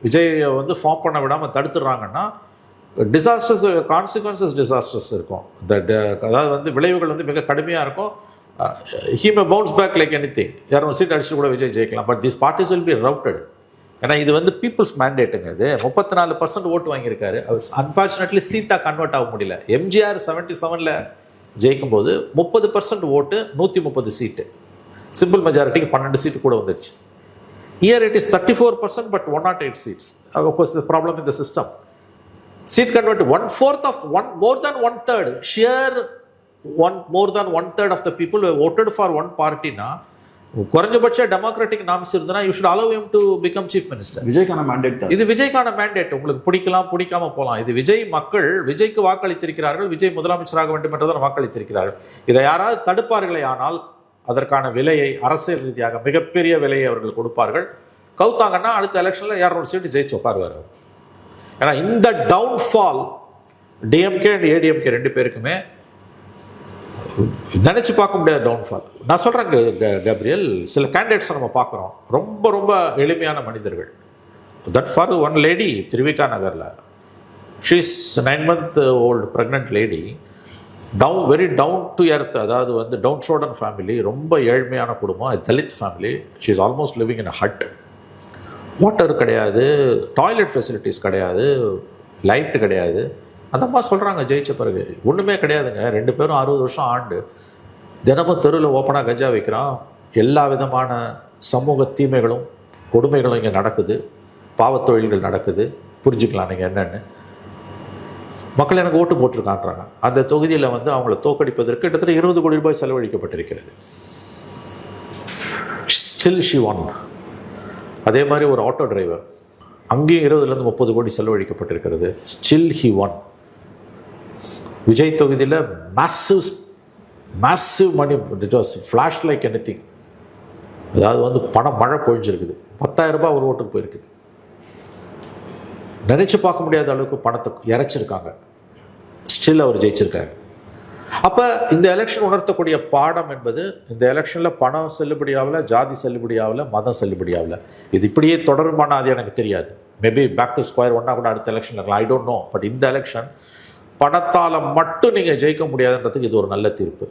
விஜயை வந்து ஃபார்ம் பண்ண விடாமல் தடுத்துடுறாங்கன்னா டிசாஸ்டர்ஸ் டிசாஸ்டர்ஸ் இருக்கும். அதாவது வந்து விளைவுகள் வந்து மிக கடுமையாக இருக்கும். He may bounce back like anything. 200 seat அடிச்சு கூட விஜய் ஜெயிக்கலாம். But this parties will be routed. ஏன்னா இது வந்து பீப்புள்ஸ் மேண்டேட்டுங்க. இது 34% ஓட்டு வாங்கியிருக்காரு. அன்ஃபார்ச்சுனேட்லி சீட்டாக கன்வெர்ட் ஆக முடியல. எம்ஜிஆர் 77ல் ஜெயிக்கும் போது 30% ஓட்டு, 130 சீட்டு, சிம்பிள் மெஜாரிட்டிக்கு 12 சீட்டு கூட வந்துடுச்சு. Here it is 34% but 108 seats. Of course, the problem in the system. Seat converted 1/4 of more than 1/3. More than 1/3 of the people who voted for one party na. குறைஞ்சபட்ச democratic norms இருந்தனா you should allow him to become chief minister. விஜய்க்கான mandate இது. விஜய்க்கான mandate. உங்களுக்கு பிடிக்கலாம் பிடிக்காம போகலாம். இது விஜய் மக்கள் விஜய்க்கு வாக்களித்திருக்கிறார்கள். விஜய் முதலமைச்சராக வேண்டும் என்றுதான் வாக்களித்திருக்கிறார்கள். இதை யாராவது தடுப்பார்களே ஆனால் அதற்கான விலையை அரசியல் ரீதியாக மிகப்பெரிய விலையை அவர்கள் கொடுப்பார்கள். கவுத்தாங்கன்னா அடுத்த எலெக்ஷன்ல 200 சீட்டு ஜெயிச்சு உட்காருவார். ஏன்னா இந்த டவுன்ஃபால் டிஎம்கே அண்ட் ஏடிஎம்கே 2 பேருக்குமே நினைச்சு பார்க்க முடியாத டவுன்ஃபால். நான் சொல்றேன் கேப்ரியல், சில கேண்டிடேட்ஸ் நம்ம பார்க்குறோம், ரொம்ப ரொம்ப எளிமையான மனிதர்கள். தட் ஃபார் ஒன் லேடி திருவிகா நகரில், she is 9 month old pregnant lady, very down to earth. அதாவது வந்து டவுன் ஷோடன் ஃபேமிலி, ரொம்ப ஏழ்மையான குடும்பம், Dalit family. She is almost living in a hut. Water கிடையாது, டாய்லெட் ஃபெசிலிட்டிஸ் கிடையாது, லைட்டு கிடையாது. அந்த அம்மா சொல்கிறாங்க ஜெயிச்ச பிறகு ஒன்றுமே கிடையாதுங்க. 2 பேரும் 60 வருஷம் ஆண்டு தினமும் தெருவில் ஓப்பனாக கஞ்சா வைக்கிறான். எல்லா விதமான சமூக தீமைகளும் கொடுமைகளும் இங்கே நடக்குது. பாவத்தொழில்கள் நடக்குது. புரிஞ்சுக்கலாம் நீங்கள் என்னென்னு. மக்கள் எனக்கு ஓட்டு போட்டிருக்கான்றாங்க. அந்த தொகுதியில் வந்து அவங்கள தோக்கடிப்பதற்கு கிட்டத்தட்ட 20 கோடி ரூபாய் செலவழிக்கப்பட்டிருக்கிறது. Still she one. அதே மாதிரி ஒரு ஆட்டோ டிரைவர், அங்கேயும் 20 to 30 கோடி செலவழிக்கப்பட்டிருக்கிறது. Still he won. விஜய் தொகுதியில் massive money, it was flash like anything. அதாவது வந்து பணம் மழை பொழிஞ்சிருக்குது. 10,000 ரூபாய் ஒரு ஓட்டுக்கு போயிருக்குது. நினைச்சு பார்க்க முடியாத அளவுக்கு பணத்தை இறைச்சிருக்காங்க. ஸ்டில் அவர் ஜெயிச்சிருக்காரு. அப்போ இந்த எலெக்ஷன் உணர்த்தக்கூடிய பாடம் என்பது, இந்த எலெக்ஷனில் பணம் செல்லுபடியாகல, ஜாதி செல்லுபடியாகல, மதம் செல்லுபடியாகல. இது இப்படியே தொடருமானா அது எனக்கு தெரியாது. மேபி பேக் டு ஸ்கொயர் ஒன்னா கூட அடுத்த எலெக்ஷன் இருக்கலாம். I don't know. பட் இந்த எலெக்ஷன் பணத்தால் மட்டும் நீங்கள் ஜெயிக்க முடியாதுன்றதுக்கு இது ஒரு நல்ல தீர்ப்பு.